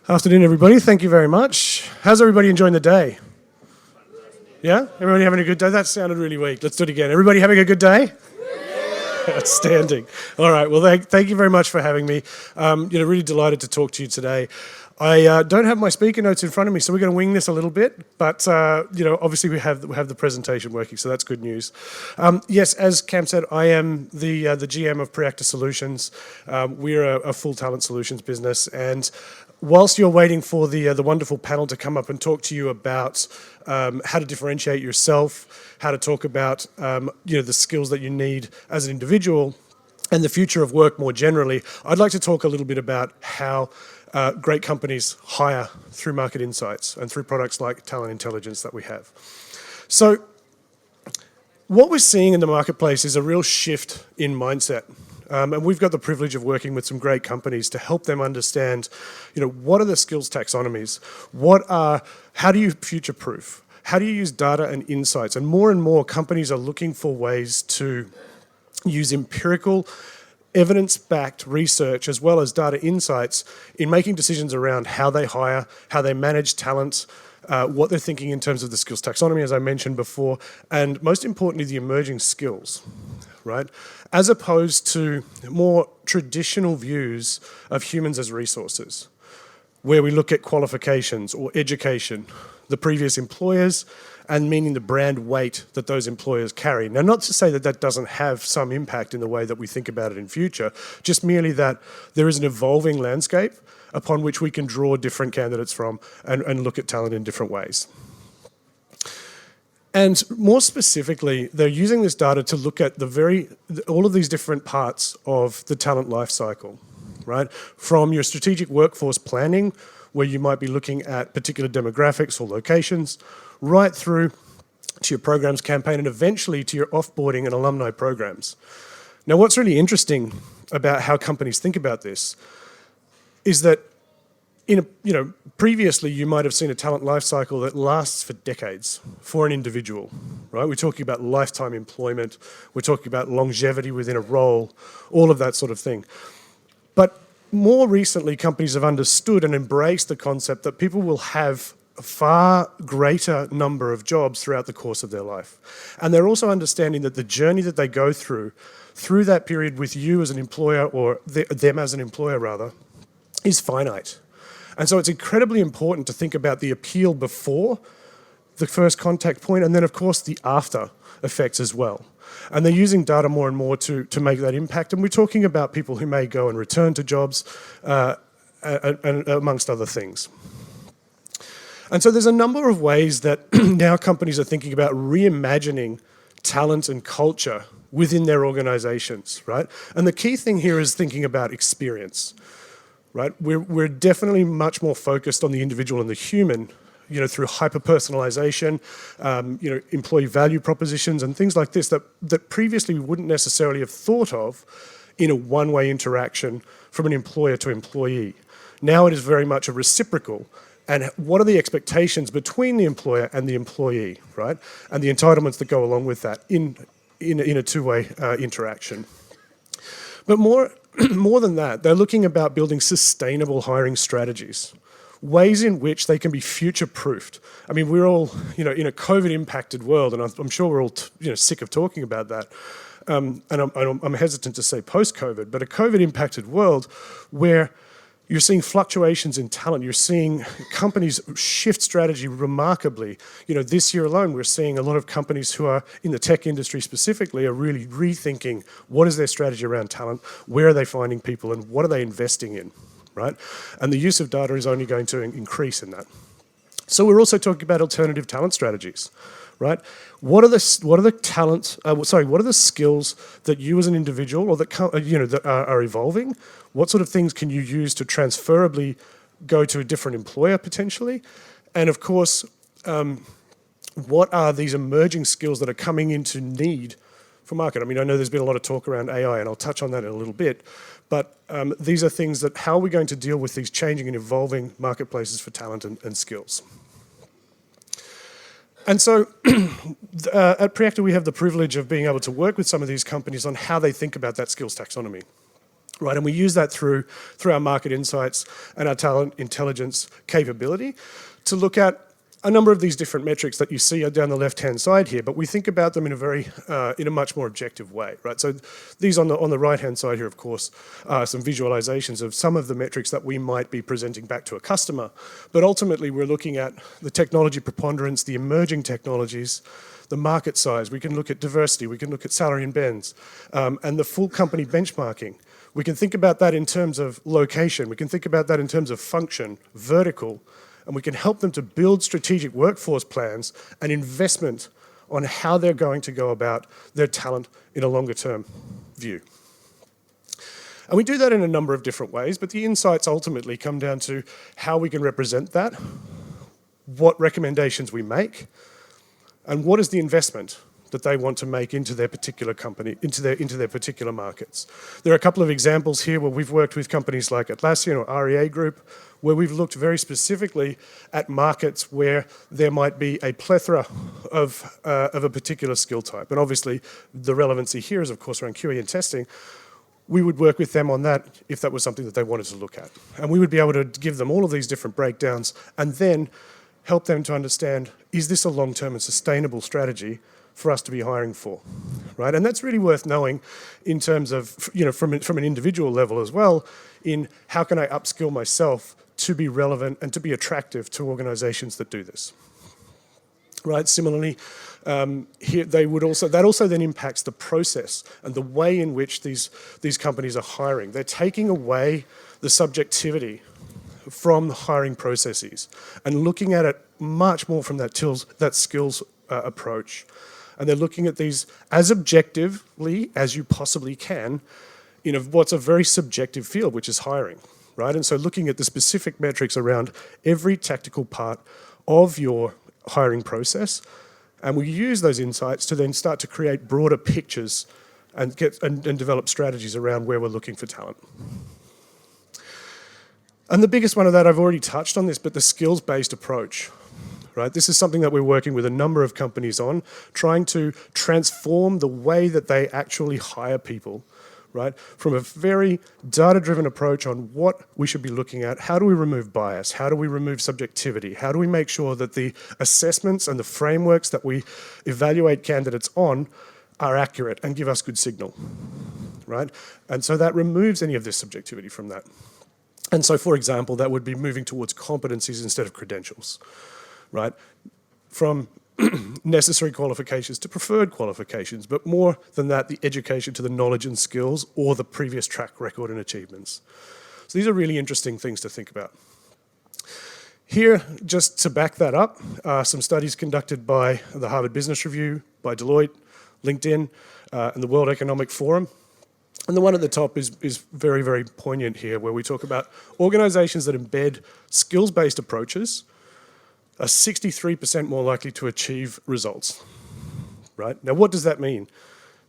Afternoon, everybody. Thank you very much. How's everybody enjoying the day? Yeah? Everybody having a good day? That sounded really weak. Let's do it again. Everybody having a good day? Outstanding. All right. Well, thank you very much for having me. Really delighted to talk to you today. I don't have my speaker notes in front of me, so we're going to wing this a little bit. But obviously we have the presentation working, so that's good news. Yes, as Cam said, I am the GM of Preactor Solutions. We're a full talent solutions business, and whilst you're waiting for the wonderful panel to come up and talk to you about how to differentiate yourself, how to talk about the skills that you need as an individual, and the future of work more generally, I'd like to talk a little bit about how great companies hire through market insights and through products like Talent Intelligence that we have. So what we're seeing in the marketplace is a real shift in mindset. And we've got the privilege of working with some great companies to help them understand, what are the skills taxonomies? How do you future-proof? How do you use data and insights? And more companies are looking for ways to use empirical, evidence-backed research as well as data insights in making decisions around how they hire, how they manage talent, what they're thinking in terms of the skills taxonomy, as I mentioned before, and most importantly, the emerging skills, right? As opposed to more traditional views of humans as resources, where we look at qualifications or education, the previous employers, and meaning the brand weight that those employers carry. Now, not to say that that doesn't have some impact in the way that we think about it in future, just merely that there is an evolving landscape upon which we can draw different candidates from and look at talent in different ways. And more specifically, they're using this data to look at all of these different parts of the talent life cycle, right? From your strategic workforce planning, where you might be looking at particular demographics or locations, right through to your programs campaign and eventually to your offboarding and alumni programs. Now, what's really interesting about how companies think about this is that previously you might have seen a talent life cycle that lasts for decades for an individual, right? We're talking about lifetime employment, we're talking about longevity within a role, all of that sort of thing. But more recently, companies have understood and embraced the concept that people will have a far greater number of jobs throughout the course of their life. And they're also understanding that the journey that they go through that period with you as an employer, or them as an employer rather, is finite. And so it's incredibly important to think about the appeal before the first contact point, and then of course the after effects as well. And they're using data more and more to make that impact. And we're talking about people who may go and return to jobs, and amongst other things. And so there's a number of ways that now companies are thinking about reimagining talent and culture within their organizations, right? And the key thing here is thinking about experience, right? We're definitely much more focused on the individual and the human, through hyper-personalization, employee value propositions and things like this that previously we wouldn't necessarily have thought of in a one-way interaction from an employer to employee. Now it is very much a reciprocal. And what are the expectations between the employer and the employee, right? And the entitlements that go along with that in a two-way interaction. But more than that, they're looking about building sustainable hiring strategies, ways in which they can be future-proofed. I mean, we're all, in a COVID-impacted world, and I'm sure we're all, sick of talking about that. And I'm hesitant to say post-COVID, but a COVID-impacted world where you're seeing fluctuations in talent. You're seeing companies shift strategy remarkably. This year alone, we're seeing a lot of companies who are in the tech industry specifically are really rethinking what is their strategy around talent, where are they finding people, and what are they investing in, right? And the use of data is only going to increase in that. So we're also talking about alternative talent strategies, right? What are the skills that you as an individual or that are evolving? What sort of things can you use to transferably go to a different employer potentially? And of course, what are these emerging skills that are coming into need for market? I mean, I know there's been a lot of talk around AI, and I'll touch on that in a little bit, but these are things that, how are we going to deal with these changing and evolving marketplaces for talent and skills? And so at Preactor, we have the privilege of being able to work with some of these companies on how they think about that skills taxonomy. right? And we use that through our market insights and our talent intelligence capability to look at a number of these different metrics that you see down the left-hand side here, but we think about them in a much more objective way, right? So these on the right-hand side here, of course, are some visualizations of some of the metrics that we might be presenting back to a customer. But ultimately, we're looking at the technology preponderance, the emerging technologies, the market size. We can look at diversity. We can look at salary and bends, and the full company benchmarking. We can think about that in terms of location. We can think about that in terms of function, vertical, and we can help them to build strategic workforce plans and investment on how they're going to go about their talent in a longer term view. And we do that in a number of different ways, but the insights ultimately come down to how we can represent that, what recommendations we make, and what is the investment that they want to make into their particular company, into their particular markets. There are a couple of examples here where we've worked with companies like Atlassian or REA Group, where we've looked very specifically at markets where there might be a plethora of a particular skill type. And obviously, the relevancy here is, of course, around QA and testing. We would work with them on that if that was something that they wanted to look at. And we would be able to give them all of these different breakdowns and then help them to understand, is this a long-term and sustainable strategy for us to be hiring for, right? And that's really worth knowing in terms of, from an individual level as well, in how can I upskill myself to be relevant and to be attractive to organizations that do this, right? Similarly, here that also then impacts the process and the way in which these companies are hiring. They're taking away the subjectivity from the hiring processes and looking at it much more from that skills approach. And they're looking at these as objectively as you possibly can in what's a very subjective field, which is hiring, right? And so looking at the specific metrics around every tactical part of your hiring process, and we use those insights to then start to create broader pictures and develop strategies around where we're looking for talent. And the biggest one of that, I've already touched on this, but the skills-based approach. Right? This is something that we're working with a number of companies on, trying to transform the way that they actually hire people, right? From a very data-driven approach on what we should be looking at, how do we remove bias, how do we remove subjectivity, how do we make sure that the assessments and the frameworks that we evaluate candidates on are accurate and give us good signal, right? And so that removes any of this subjectivity from that. And so, for example, that would be moving towards competencies instead of credentials. Right, from necessary qualifications to preferred qualifications, but more than that, the education to the knowledge and skills or the previous track record and achievements. So these are really interesting things to think about. Here, just to back that up, are some studies conducted by the Harvard Business Review, by Deloitte, LinkedIn, and the World Economic Forum. And the one at the top is very, very poignant here, where we talk about organizations that embed skills-based approaches are 63% more likely to achieve results, right? Now, what does that mean?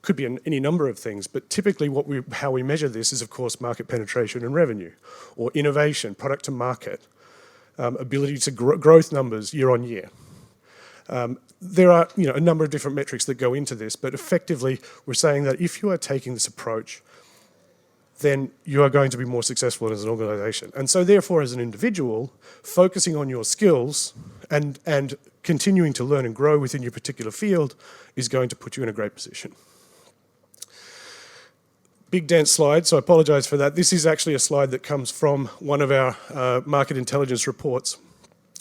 Could be any number of things, but typically how we measure this is, of course, market penetration and revenue, or innovation, product to market, ability to growth numbers year on year. There are a number of different metrics that go into this, but effectively, we're saying that if you are taking this approach, then you are going to be more successful as an organization. And so therefore, as an individual, focusing on your skills and continuing to learn and grow within your particular field is going to put you in a great position. Big dense slide, so I apologize for that. This is actually a slide that comes from one of our market intelligence reports.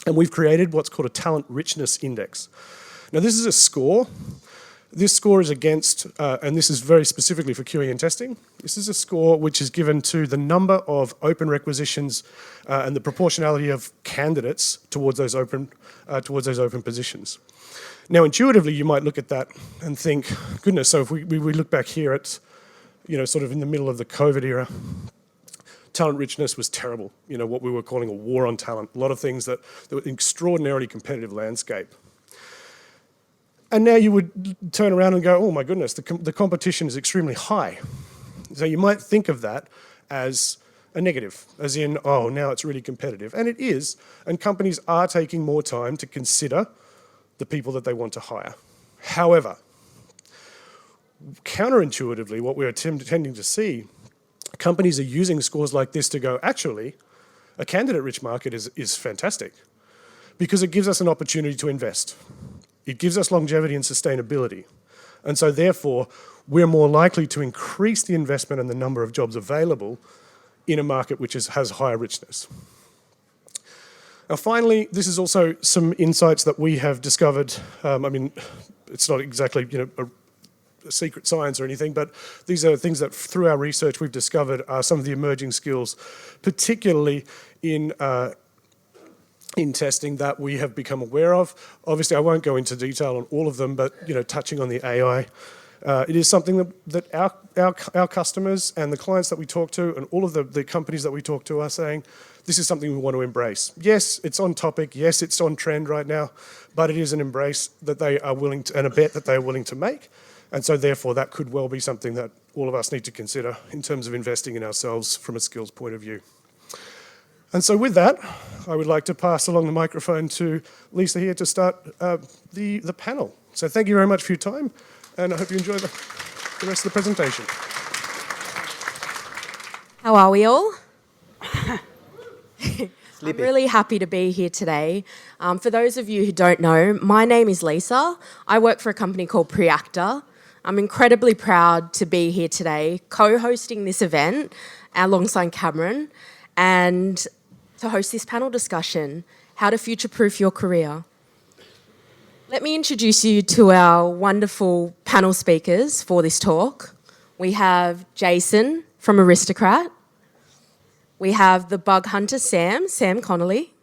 And we've created what's called a talent richness index. Now, this is a score. This score is against, and this is very specifically for QE and testing, this is a score which is given to the number of open requisitions and the proportionality of candidates towards those open positions. Now, intuitively, you might look at that and think, goodness, so if we look back here at, sort of in the middle of the COVID era, talent richness was terrible, what we were calling a war on talent, a lot of things that were an extraordinarily competitive landscape. And now you would turn around and go, oh my goodness, the competition is extremely high. So you might think of that as a negative, as in, oh, now it's really competitive. And it is, and companies are taking more time to consider the people that they want to hire. However, counterintuitively, what we're tending to see companies are using scores like this to go, actually, a candidate-rich market is fantastic because it gives us an opportunity to invest. It gives us longevity and sustainability. And so therefore, we're more likely to increase the investment and the number of jobs available in a market which has higher richness. Now finally, this is also some insights that we have discovered. I mean, it's not exactly a secret science or anything, but these are things that through our research we've discovered are some of the emerging skills, particularly in testing that we have become aware of. Obviously, I won't go into detail on all of them, but touching on the AI, it is something that our customers and the clients that we talk to and all of the companies that we talk to are saying, this is something we want to embrace. Yes, it's on topic. Yes, it's on trend right now, but it is an embrace that they are willing to, and a bet that they are willing to make. And so therefore, that could well be something that all of us need to consider in terms of investing in ourselves from a skills point of view. And so with that, I would like to pass along the microphone to Lisa here to start the panel. So thank you very much for your time, and I hope you enjoy the rest of the presentation. How are we all? I'm really happy to be here today. For those of you who don't know, my name is Lisa. I work for a company called Preactor. I'm incredibly proud to be here today, co-hosting this event alongside Cameron, and to host this panel discussion, how to future-proof your career. Let me introduce you to our wonderful panel speakers for this talk. We have Jason from Aristocrat. We have the bug hunter Sam Connolly.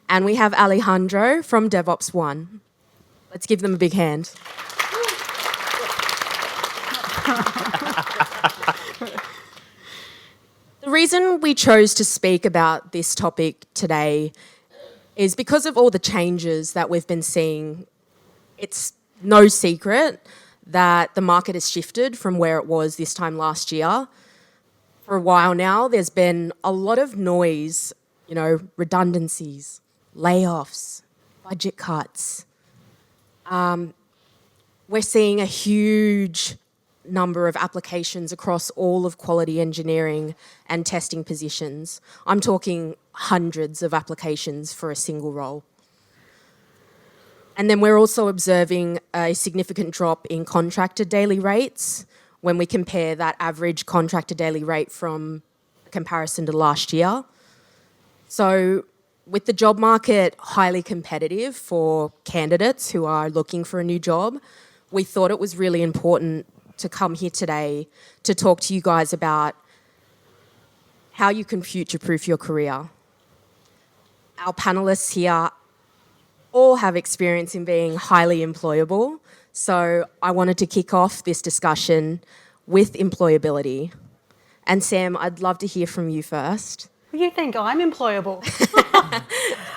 And we have Alejandro from DevOps One. Let's give them a big hand. The reason we chose to speak about this topic today is because of all the changes that we've been seeing. It's no secret that the market has shifted from where it was this time last year. For a while now, there's been a lot of noise, redundancies, layoffs, budget cuts. We're seeing a huge number of applications across all of quality engineering and testing positions. I'm talking hundreds of applications for a single role. And then we're also observing a significant drop in contractor daily rates when we compare that average contractor daily rate from comparison to last year. So with the job market highly competitive for candidates who are looking for a new job, we thought it was really important to come here today to talk to you guys about how you can future-proof your career. Our panelists here all have experience in being highly employable, so I wanted to kick off this discussion with employability. And Sam, I'd love to hear from you first. You think I'm employable?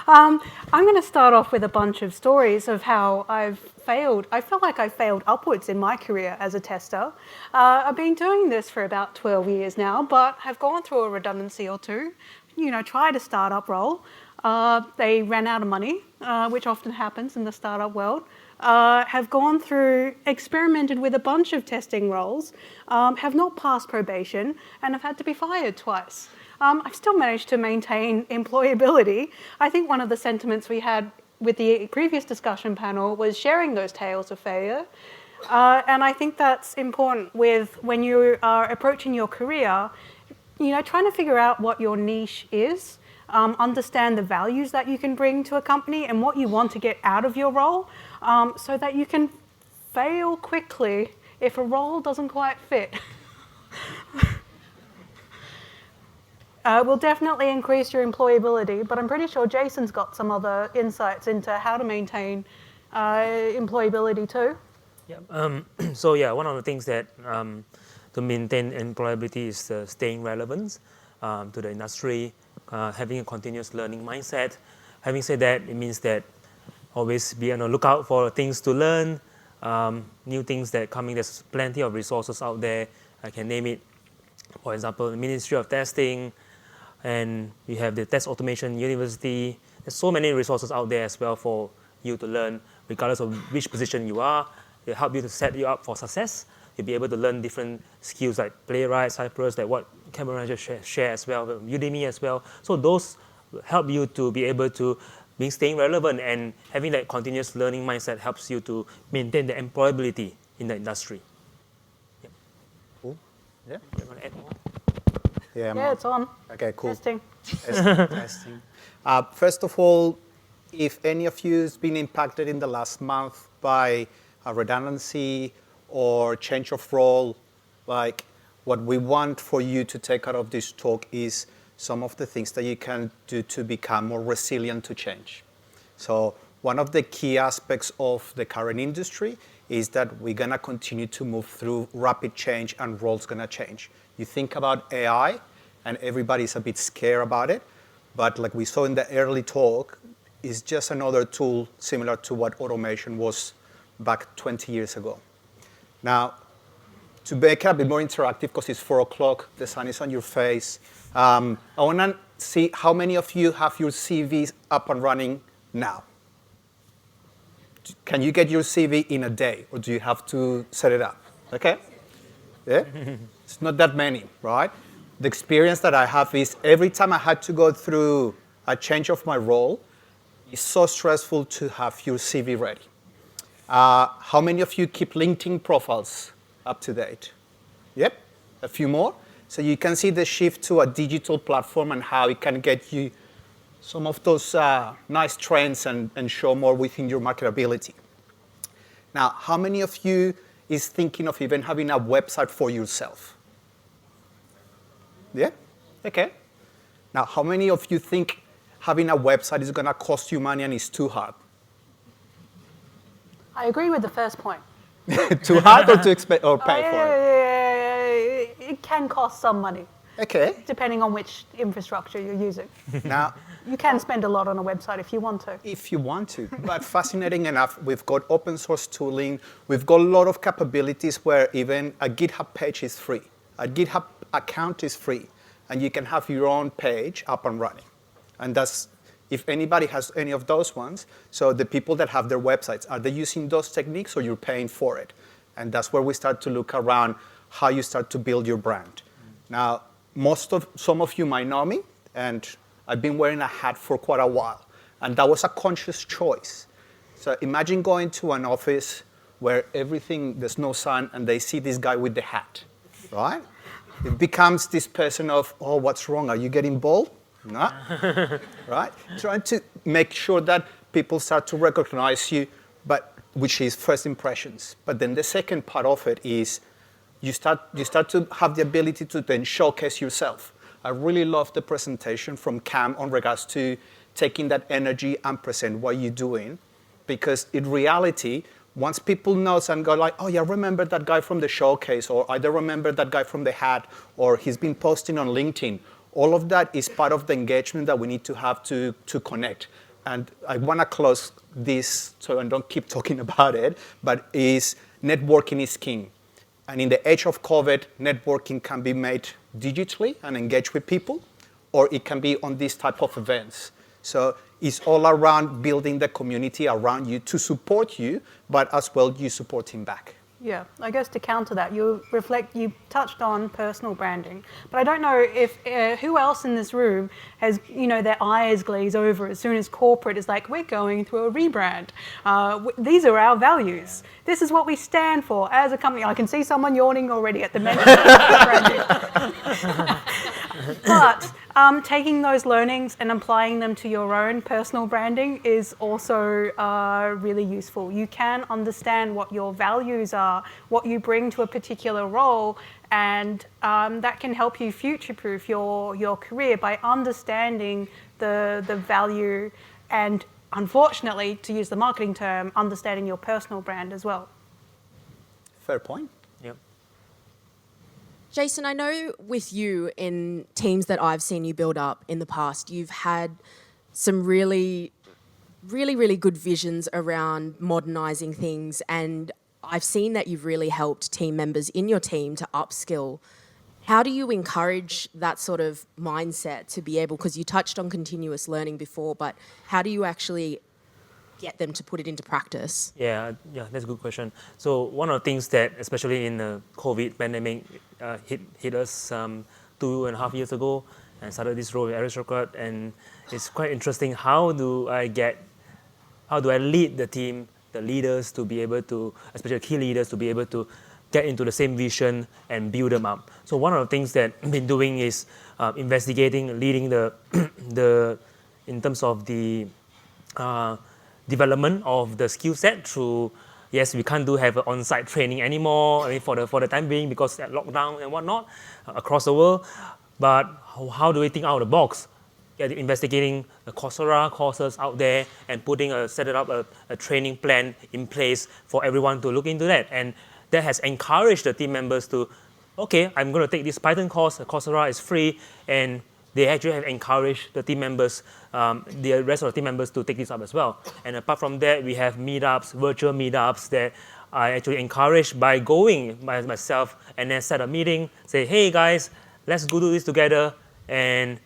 I'm going to start off with a bunch of stories of how I've failed. I feel like I've failed upwards in my career as a tester. I've been doing this for about 12 years now, but have gone through a redundancy or two, tried a startup role. They ran out of money, which often happens in the startup world. Have gone through, experimented with a bunch of testing roles, have not passed probation, and have had to be fired twice. I've still managed to maintain employability. I think one of the sentiments we had with the previous discussion panel was sharing those tales of failure. And I think that's important when you are approaching your career, trying to figure out what your niche is, understand the values that you can bring to a company and what you want to get out of your role, so that you can fail quickly if a role doesn't quite fit. Will definitely increase your employability, but I'm pretty sure Jason's got some other insights into how to maintain employability too. Yeah. One of the things that to maintain employability is staying relevant to the industry, having a continuous learning mindset. Having said that, it means that always be on the lookout for things to learn, new things that are coming. There's plenty of resources out there. I can name it. For example, the Ministry of Testing, and you have the Test Automation University. There's so many resources out there as well for you to learn, regardless of which position you are. They help you to set you up for success. You'll be able to learn different skills like Playwright, Cypress, like what Cameron just share as well, Udemy as well. So those help you to be able to be staying relevant, and having that continuous learning mindset helps you to maintain the employability in the industry. Cool. Yeah. You want to add more? Yeah, it's on. Okay, cool. Testing. Testing. First of all, if any of you has been impacted in the last month by a redundancy or change of role, like what we want for you to take out of this talk is some of the things that you can do to become more resilient to change. So one of the key aspects of the current industry is that we're gonna continue to move through rapid change and roles gonna change. You think about AI and everybody's a bit scared about it, but like we saw in the early talk, it's just another tool similar to what automation was back 20 years ago. Now, to make it a bit more interactive, because it's 4 o'clock, the sun is on your face, I want to see how many of you have your CVs up and running now. Can you get your CV in a day, or do you have to set it up? Okay? Yeah? It's not that many, right? The experience that I have is every time I had to go through a change of my role, it's so stressful to have your CV ready. How many of you keep LinkedIn profiles up to date? Yep, a few more. So you can see the shift to a digital platform and how it can get you some of those nice trends and show more within your marketability. Now, how many of you is thinking of even having a website for yourself? Yeah? Okay. Now, how many of you think having a website is going to cost you money and it's too hard? I agree with the first point. Too hard or too or pay for it? It can cost some money, Okay. depending on which infrastructure you're using. Now, You can spend a lot on a website if you want to. if you want to. But fascinating enough, we've got open source tooling. We've got a lot of capabilities where even a GitHub page is free. A GitHub account is free. And you can have your own page up and running. And that's, if anybody has any of those ones, so the people that have their websites, are they using those techniques or you're paying for it? And that's where we start to look around how you start to build your brand. Now, some of you might know me, and I've been wearing a hat for quite a while. And that was a conscious choice. So imagine going to an office where there's no sun, and they see this guy with the hat, right? It becomes this person of, oh, what's wrong? Are you getting bald? No, right? Trying to make sure that people start to recognize you, which is first impressions. But then the second part of it is you start to have the ability to then showcase yourself. I really love the presentation from Cam on regards to taking that energy and present what you're doing, because in reality, once people know and go like, oh yeah, I remember that guy from the showcase, or I don't remember that guy from the hat, or he's been posting on LinkedIn, all of that is part of the engagement that we need to have to connect. And I want to close this so I don't keep talking about it, but is networking is king. And in the age of COVID, networking can be made digitally and engage with people, or it can be on these type of events. So it's all around building the community around you to support you, but as well you supporting back. Yeah, I guess to counter that, you touched on personal branding, but I don't know if who else in this room has, their eyes glaze over as soon as corporate is like, we're going through a rebrand. These are our values. This is what we stand for as a company. I can see someone yawning already at the mention of branding. But taking those learnings and applying them to your own personal branding is also really useful. You can understand what your values are, what you bring to a particular role, and that can help you future-proof your career by understanding the value and, unfortunately, to use the marketing term, understanding your personal brand as well. Fair point. Yep. Jason, I know with you in teams that I've seen you build up in the past, you've had some really good visions around modernising things, and I've seen that you've really helped team members in your team to upskill. How do you encourage that sort of mindset to be able, because you touched on continuous learning before, but how do you actually get them to put it into practice? Yeah, that's a good question. So one of the things that, especially in the COVID pandemic, hit us 2.5 years ago and started this role with Aristocrat, and it's quite interesting. How do I lead the team, the leaders to be able to, especially key leaders, to be able to get into the same vision and build them up. So one of the things that I've been doing is investigating, leading the in terms of the development of the skill set through, yes, we can't have an on-site training anymore, I mean, for the time being, because of lockdown and whatnot across the world. But how do we think out of the box? Investigating the Coursera courses out there and setting up a training plan in place for everyone to look into that. And that has encouraged the team members to, okay, I'm going to take this Python course. Coursera is free, and they actually have encouraged the team members, the rest of the team members, to take this up as well. And apart from that, we have meetups, virtual meetups that I actually encourage by going by myself and then set a meeting, say, hey guys, let's go do this together, and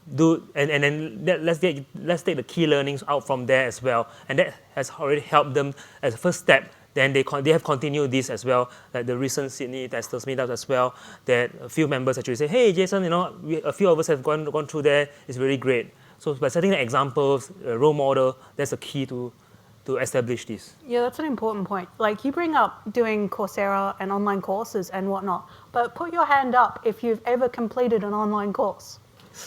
then let's take the key learnings out from there as well. And that has already helped them as a first step. Then they have continued this as well, like the recent Sydney Testers meetup as well, that a few members actually say, hey Jason, a few of us have gone through there, it's really great. So by setting the examples, a role model, that's the key to establish this. Yeah, that's an important point. Like, you bring up doing Coursera and online courses and whatnot, but put your hand up if you've ever completed an online course.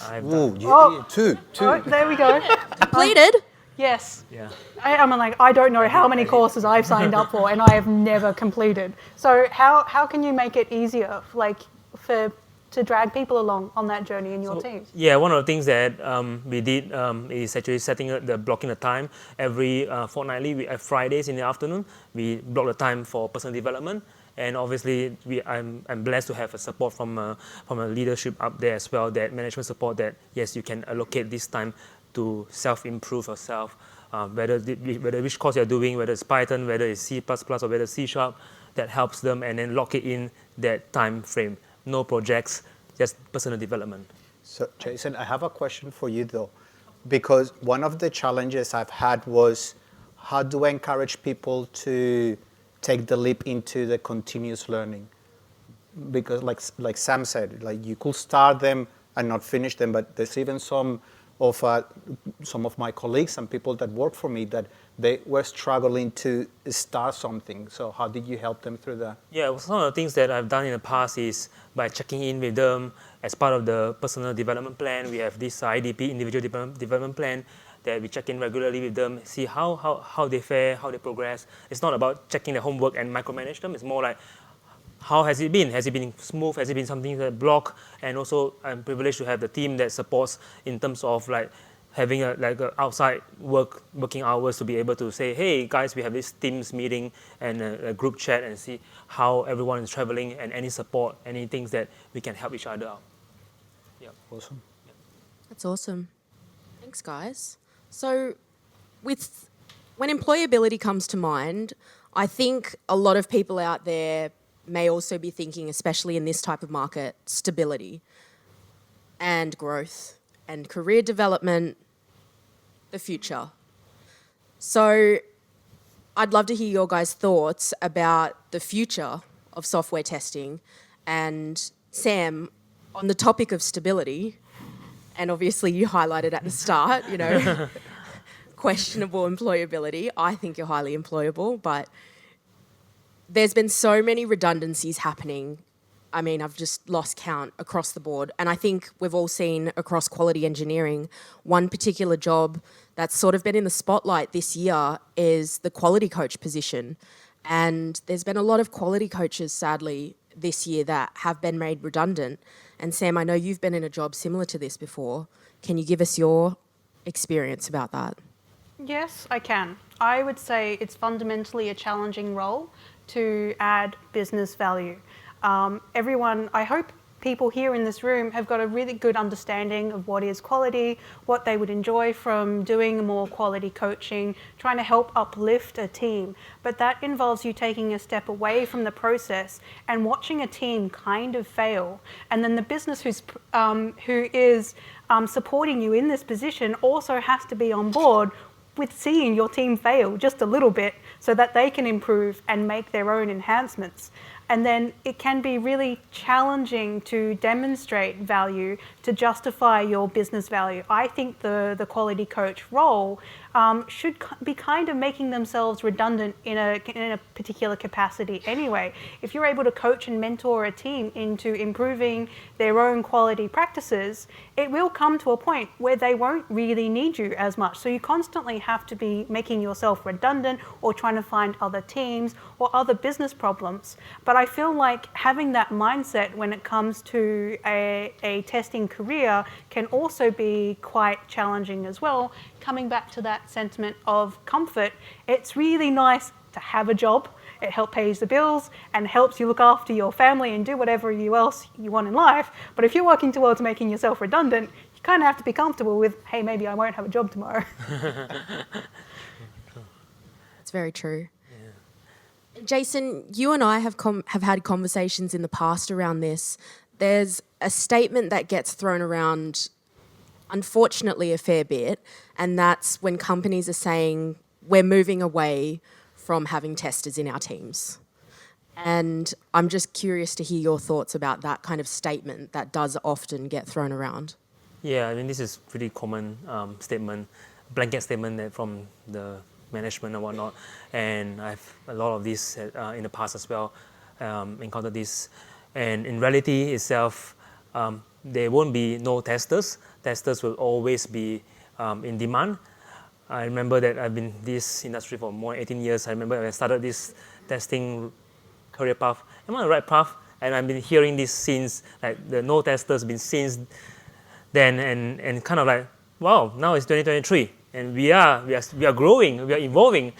I've Ooh, done. yeah, two. Oh, there we go. Completed? Yes. Yeah. I'm like, I don't know how many courses I've signed up for and I have never completed. So how can you make it easier, like, to drag people along on that journey in your team? Yeah, one of the things that we did is actually blocking the time. Every fortnightly, at Fridays in the afternoon, we block the time for personal development. And obviously, I'm blessed to have a support from a leadership up there as well, that management support, that yes, you can allocate this time to self-improve yourself, whether which course you're doing, whether it's Python, whether it's C++, or whether it's C#, that helps them, and then lock it in that time frame. No projects, just personal development. So, Jason, I have a question for you though, because one of the challenges I've had was, how do I encourage people to take the leap into the continuous learning? Because like Sam said, like, you could start them and not finish them, but there's even some of my colleagues and people that work for me that they were struggling to start something. So how did you help them through that? Yeah, well, some of the things that I've done in the past is by checking in with them as part of the personal development plan. We have this IDP, individual development plan, that we check in regularly with them, see how they fare, how they progress. It's not about checking their homework and micromanage them. It's more like, how has it been? Has it been smooth? Has it been something that block? And also, I'm privileged to have the team that supports in terms of like having a outside working hours to be able to say, hey guys, we have this Teams meeting and a group chat, and see how everyone is traveling, and any support, any things that we can help each other out. Yeah. Awesome. That's awesome. Thanks, guys. So when employability comes to mind, I think a lot of people out there may also be thinking, especially in this type of market, stability and growth and career development, the future. So I'd love to hear your guys' thoughts about the future of software testing. And Sam, on the topic of stability, and obviously you highlighted at the start, questionable employability. I think you're highly employable, but there's been so many redundancies happening. I mean, I've just lost count across the board. And I think we've all seen across quality engineering, one particular job that's sort of been in the spotlight this year is the quality coach position. And there's been a lot of quality coaches, sadly, this year that have been made redundant. And Sam, I know you've been in a job similar to this before. Can you give us your experience about that? Yes, I can. I would say it's fundamentally a challenging role to add business value. I hope people here in this room have got a really good understanding of what is quality, what they would enjoy from doing more quality coaching, trying to help uplift a team. But that involves you taking a step away from the process and watching a team kind of fail. And then the business who is supporting you in this position also has to be on board with seeing your team fail just a little bit so that they can improve and make their own enhancements. And then it can be really challenging to demonstrate value, to justify your business value. I think the quality coach role should be kind of making themselves redundant in a particular capacity anyway. If you're able to coach and mentor a team into improving their own quality practices, it will come to a point where they won't really need you as much. So you constantly have to be making yourself redundant or trying to find other teams or other business problems. But I feel like having that mindset when it comes to a testing career can also be quite challenging as well. Coming back to that sentiment of comfort, it's really nice to have a job. It helps pays the bills and helps you look after your family and do whatever else you want in life. But if you're working towards making yourself redundant, you kind of have to be comfortable with, hey, maybe I won't have a job tomorrow. It's very true. Jason, you and I have had conversations in the past around this. There's a statement that gets thrown around, unfortunately, a fair bit, and that's when companies are saying we're moving away from having testers in our teams. And I'm just curious to hear your thoughts about that kind of statement that does often get thrown around. Yeah, I mean, this is pretty common statement, blanket statement that from the management and whatnot. And I've a lot of this in the past as well, encountered this. And in reality itself, there won't be no testers. Testers will always be in demand. I remember that I've been in this industry for more than 18 years. I remember when I started this testing career path. I'm on the right path, and I've been hearing this since, like the no testers been since then, and kind of like, wow, now it's 2023, and we are growing, we are evolving.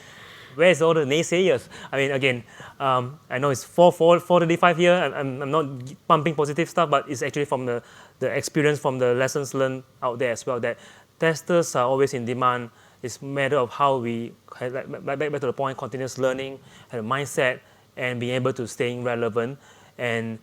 Where's all the naysayers? I mean, again, I know it's 435 here. I'm not pumping positive stuff, but it's actually from the experience, from the lessons learned out there as well, that testers are always in demand. It's a matter of how we, back to the point, continuous learning, have a mindset, and being able to stay relevant. And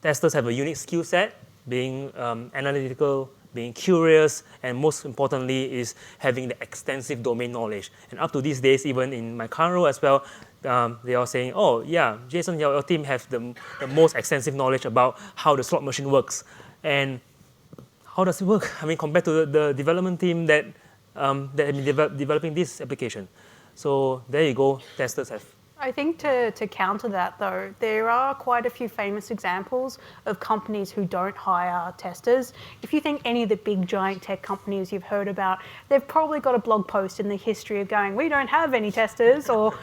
testers have a unique skill set, being analytical, being curious, and most importantly is having the extensive domain knowledge. And up to these days, even in my current role as well, they are saying, oh yeah, Jason, your team has the most extensive knowledge about how the slot machine works. And how does it work? I mean, compared to the development team that have been developing this application. So there you go, testers have. I think to counter that, though, there are quite a few famous examples of companies who don't hire testers. If you think any of the big giant tech companies you've heard about, they've probably got a blog post in the history of going, we don't have any testers, or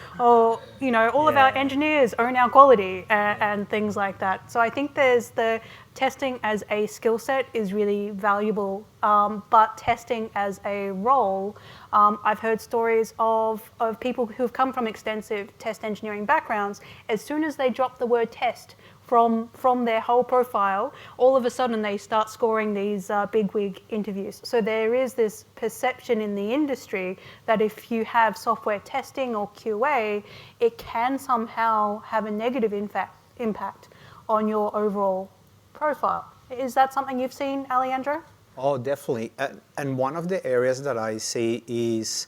you know, all of our engineers own our quality, and things like that. So I think there's the testing as a skill set is really valuable, but testing as a role, I've heard stories of people who've come from extensive test engineering backgrounds. As soon as they drop the word test from their whole profile, all of a sudden they start scoring these bigwig interviews. So there is this perception in the industry that if you have software testing or QA, it can somehow have a negative impact on your overall profile. Is that something you've seen, Alejandro? Oh, definitely. And one of the areas that I see is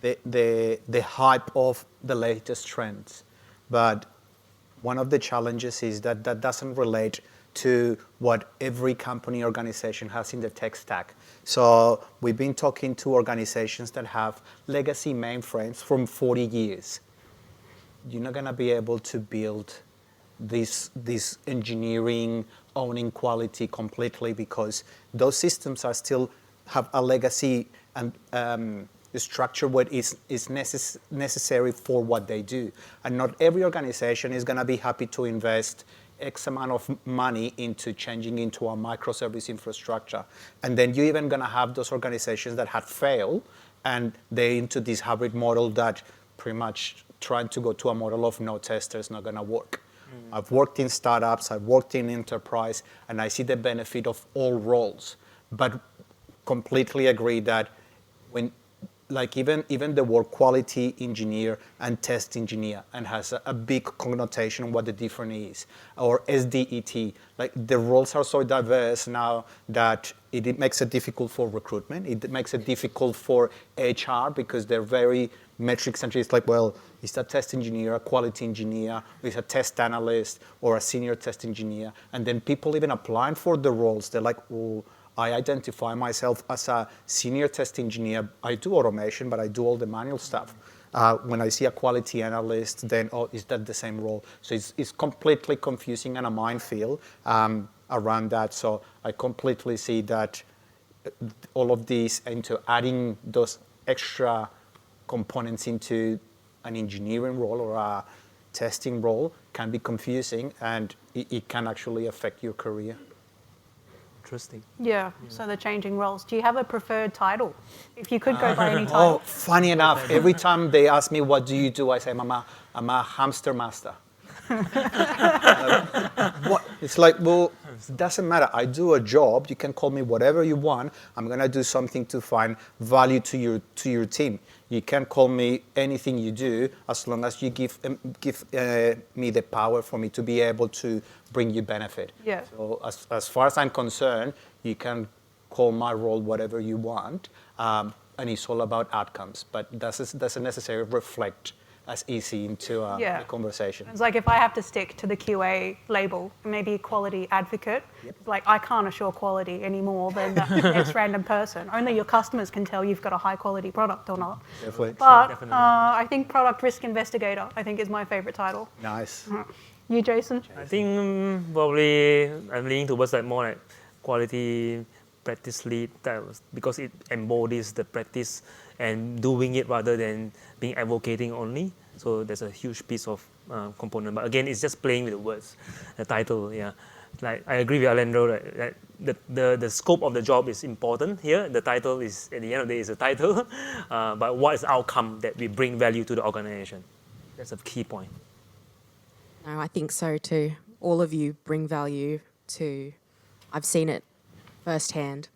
the hype of the latest trends. But one of the challenges is that doesn't relate to what every company organization has in the tech stack. So we've been talking to organizations that have legacy mainframes from 40 years. You're not going to be able to build this engineering owning quality completely, because those systems are still have a legacy and structure what is necessary for what they do. And not every organization is going to be happy to invest X amount of money into changing into a microservice infrastructure. And then you're even going to have those organizations that have failed, and they're into this hybrid model that pretty much trying to go to a model of no tester is not going to work. I've worked in startups, I've worked in enterprise, and I see the benefit of all roles. But completely agree that when, like even the word quality engineer and test engineer, and has a big connotation on what the difference is, or SDET, like the roles are so diverse now that it makes it difficult for recruitment. It makes it difficult for HR because they're very metric centric. It's like, well, Is a test engineer, a quality engineer, is a test analyst, or a senior test engineer? And then people even applying for the roles, they're like, oh, I identify myself as a senior test engineer. I do automation, but I do all the manual stuff. When I see a quality analyst, then, oh, is that the same role? So it's completely confusing and a minefield around that. So I completely see that all of these into adding those extra components into an engineering role or a testing role can be confusing, and it can actually affect your career. Interesting. Yeah, so they're changing roles. Do you have a preferred title? If you could go by any title. Oh, funny enough, every time they ask me, what do you do? I say, I'm a hamster master. What? It's like, well, it doesn't matter. I do a job. You can call me whatever you want. I'm going to do something to find value to your team. You can call me anything you do as long as you give me the power for me to be able to bring you benefit. Yeah. So as far as I'm concerned, you can call my role whatever you want, and it's all about outcomes. But doesn't necessarily reflect as easy into the conversation. It's like if I have to stick to the QA label, maybe quality advocate, like I can't assure quality any more than that next random person. Only your customers can tell you've got a high quality product or not. Definitely. But I think product risk investigator, I think, is my favorite title. Nice. You, Jason? I think probably I'm leaning towards like more like quality practice lead, because it embodies the practice and doing it rather than being advocating only. So there's a huge piece of component. But again, it's just playing with the words, the title. Yeah, like I agree with Alejandro that the scope of the job is important here. The title is, at the end of the day, is a title. But what is the outcome that we bring value to the organization? That's a key point. No, I think so too. All of you bring value to, I've seen it firsthand.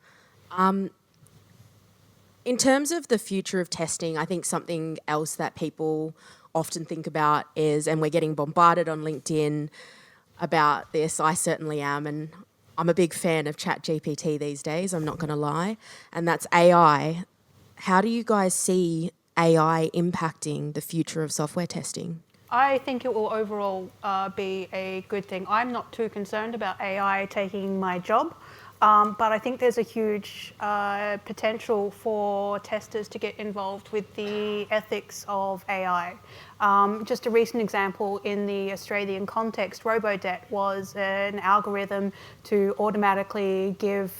In terms of the future of testing, I think something else that people often think about is, and we're getting bombarded on LinkedIn about this, I certainly am, and I'm a big fan of ChatGPT these days, I'm not going to lie, and that's AI. How do you guys see AI impacting the future of software testing? I think it will overall be a good thing. I'm not too concerned about AI taking my job. But I think there's a huge potential for testers to get involved with the ethics of AI. Just a recent example in the Australian context, RoboDebt was an algorithm to automatically give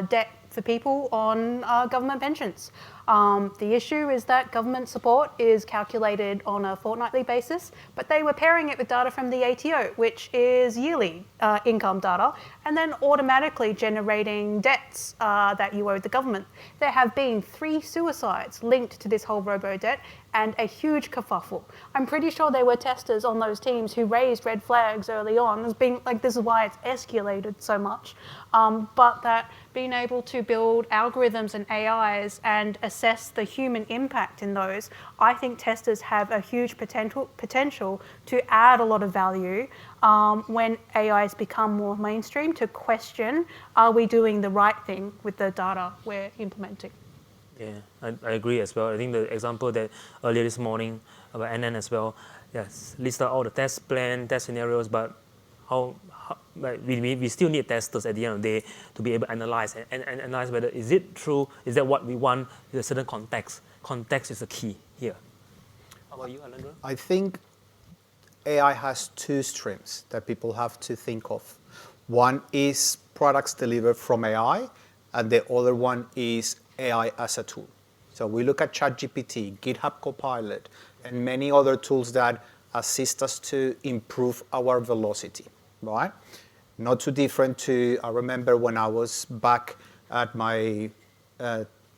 debt for people on government pensions. The issue is that government support is calculated on a fortnightly basis, but they were pairing it with data from the ATO, which is yearly income data, and then automatically generating debts that you owe the government. There have been 3 suicides linked to this whole robo-debt and a huge kerfuffle. I'm pretty sure there were testers on those teams who raised red flags early on as being like, this is why it's escalated so much. But that being able to build algorithms and AIs and assess the human impact in those, I think testers have a huge potential to add a lot of value when AIs become more mainstream, to question, are we doing the right thing with the data we're implementing? Yeah, I agree as well. I think the example that earlier this morning about NN as well, yes, listed all the test plan, test scenarios, but how like we still need testers at the end of the day to be able to analyze and analyze whether is it true, is that what we want in a certain context. Context is the key here. How about you, Alejandro? I think AI has 2 streams that people have to think of. One is products delivered from AI, and the other one is AI as a tool. So we look at ChatGPT, GitHub Copilot, and many other tools that assist us to improve our velocity, right? Not too different to, I remember when I was back at my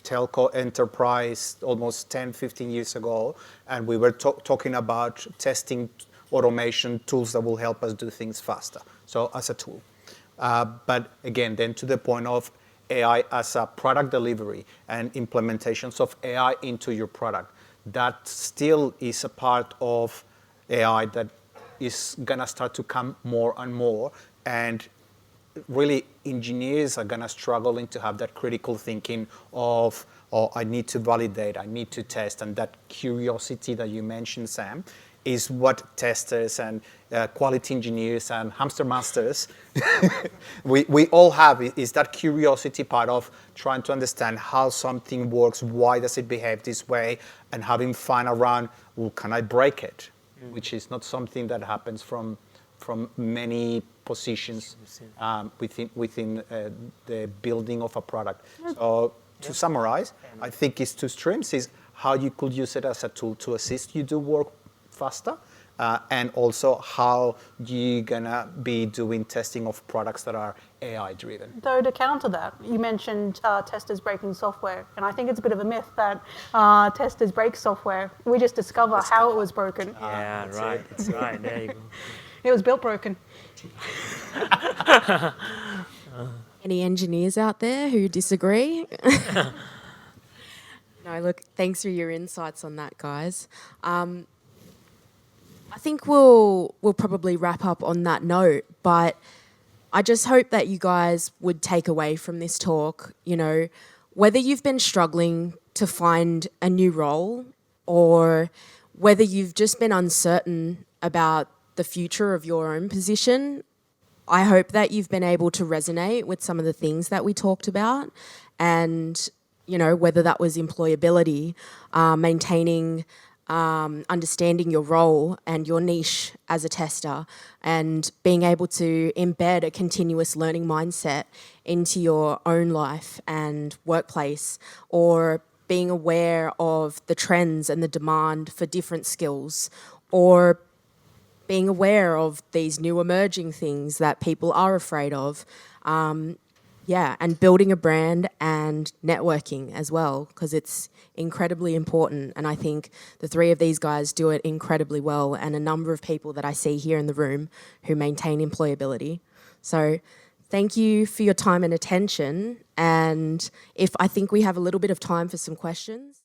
telco enterprise almost 10, 15 years ago, and we were talking about testing automation tools that will help us do things faster. So as a tool. But again, then to the point of AI as a product delivery and implementations of AI into your product. That still is a part of AI that is gonna start to come more and more. And really engineers are going to struggle to have that critical thinking of, oh, I need to validate, I need to test, and that curiosity that you mentioned, Sam, is what testers and quality engineers and hamster masters, we all have, is that curiosity part of trying to understand how something works, why does it behave this way, and having fun around, well, can I break it? Which is not something that happens from many positions within the building of a product. So to summarize, I think it's two streams, is how you could use it as a tool to assist you do work faster, and also how you're gonna be doing testing of products that are AI driven. Though to counter that, you mentioned testers breaking software, and I think it's a bit of a myth that testers break software. We just discover how it was broken. Yeah, right. That's right. There you go. It was built broken. Any engineers out there who disagree? No, look, thanks for your insights on that, guys. I think we'll probably wrap up on that note, but I just hope that you guys would take away from this talk, you know, whether you've been struggling to find a new role or whether you've just been uncertain about the future of your own position, I hope that you've been able to resonate with some of the things that we talked about, and, you know, whether that was employability, maintaining, understanding your role and your niche as a tester, and being able to embed a continuous learning mindset into your own life and workplace, or being aware of the trends and the demand for different skills, or being aware of these new emerging things that people are afraid of. And building a brand and networking as well, because it's incredibly important. And I think the three of these guys do it incredibly well, and a number of people that I see here in the room who maintain employability. So thank you for your time and attention. And I think we have a little bit of time for some questions.